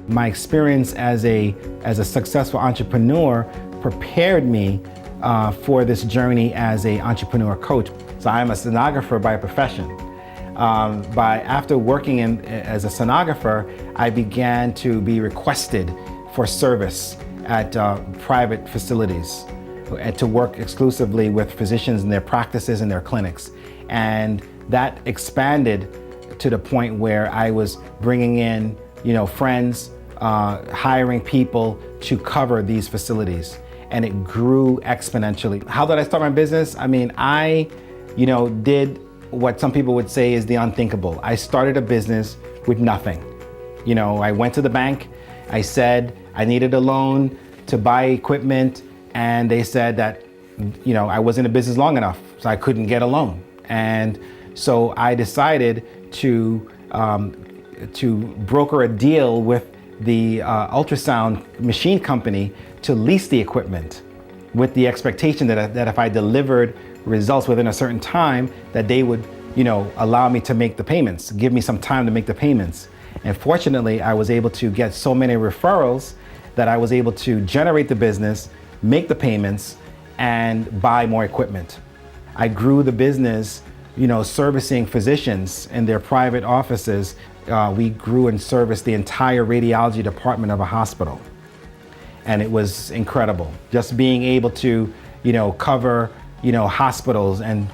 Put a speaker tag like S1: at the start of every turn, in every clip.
S1: My experience as a successful entrepreneur prepared me for this journey as an entrepreneur coach. So I'm a stenographer by profession. After working as a stenographer, I began to be requested for service at private facilities and to work exclusively with physicians in their practices and their clinics. And that expanded to the point where I was bringing in, friends, hiring people to cover these facilities. And it grew exponentially. How did I start my business? I did what some people would say is the unthinkable. I started a business with nothing. I went to the bank, I said I needed a loan to buy equipment, and they said that, I wasn't in business long enough, so I couldn't get a loan. And so I decided to broker a deal with the ultrasound machine company to lease the equipment, with the expectation that if I delivered results within a certain time, that they would, allow me to make the payments, give me some time to make the payments. And fortunately, I was able to get so many referrals that I was able to generate the business, make the payments, and buy more equipment. I grew the business, servicing physicians in their private offices. We grew and serviced the entire radiology department of a hospital. And it was incredible. Just being able to, cover, hospitals and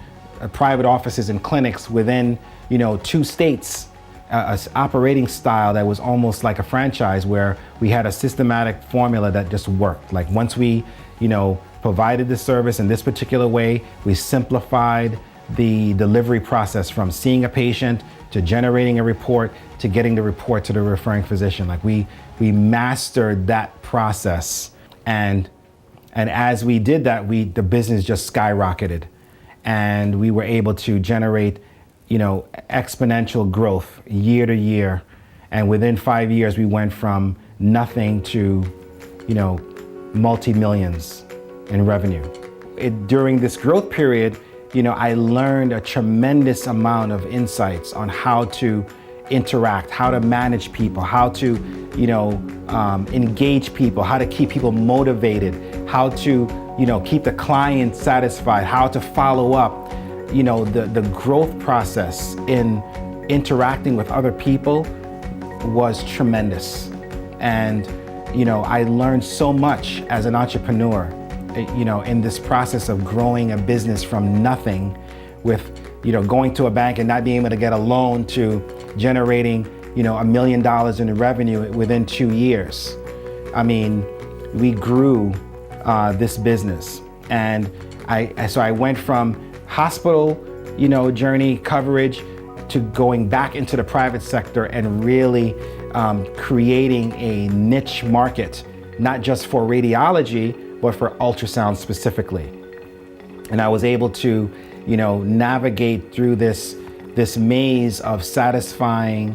S1: private offices and clinics within, 2 states, an operating style that was almost like a franchise, where we had a systematic formula that just worked. Like once we, provided the service in this particular way, we simplified the delivery process from seeing a patient to generating a report to getting the report to the referring physician. Like we mastered that process, and as we did that, the business just skyrocketed, and we were able to generate, exponential growth year to year. And within 5 years, we went from nothing to, multi-millions in revenue. During this growth period, I learned a tremendous amount of insights on how to interact, how to manage people, how to, engage people, how to keep people motivated, how to, keep the client satisfied, how to follow up. The growth process in interacting with other people was tremendous. And, I learned so much as an entrepreneur, in this process of growing a business from nothing, with, going to a bank and not being able to get a loan, to generating, $1 million in revenue within 2 years. We grew this business. And so I went from hospital, journey coverage to going back into the private sector and really creating a niche market, not just for radiology, but for ultrasound specifically. And I was able to, navigate through this maze of satisfying,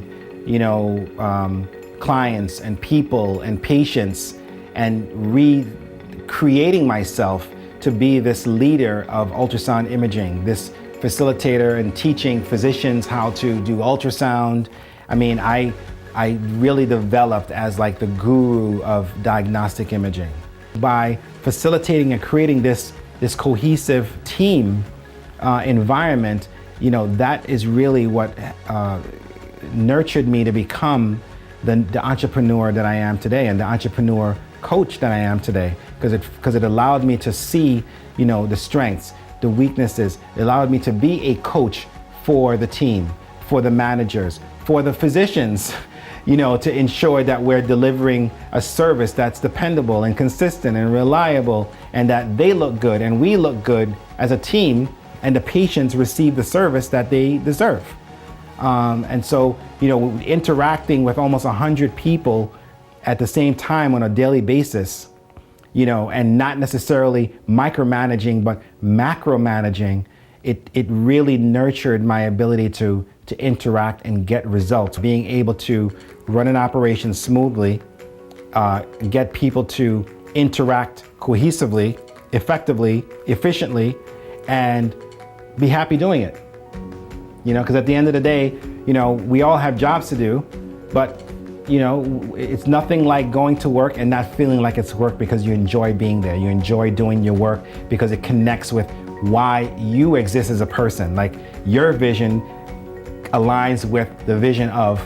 S1: clients and people and patients, and recreating myself to be this leader of ultrasound imaging, this facilitator and teaching physicians how to do ultrasound. I really developed as like the guru of diagnostic imaging. By facilitating and creating this cohesive team environment, that is really what nurtured me to become the entrepreneur that I am today, and the entrepreneur coach that I am today, because it allowed me to see, the strengths, the weaknesses. It allowed me to be a coach for the team, for the managers, for the physicians, to ensure that we're delivering a service that's dependable and consistent and reliable, and that they look good and we look good as a team, and the patients receive the service that they deserve. And so, interacting with almost 100 people at the same time on a daily basis, and not necessarily micromanaging, but macro-managing, it really nurtured my ability to interact and get results. Being able to run an operation smoothly, get people to interact cohesively, effectively, efficiently, and be happy doing it. Because at the end of the day, we all have jobs to do, but You know, it's nothing like going to work and not feeling like it's work because you enjoy being there. You enjoy doing your work because it connects with why you exist as a person. Like your vision aligns with the vision of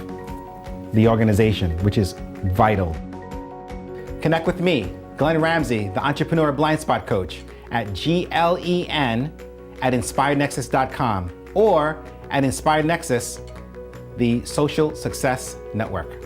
S1: the organization, which is vital. Connect with me, Glen Ramsay, the Entrepreneur Blind Spot Coach, at glen@inspirednexus.com or at Inspired Nexus, the social success network.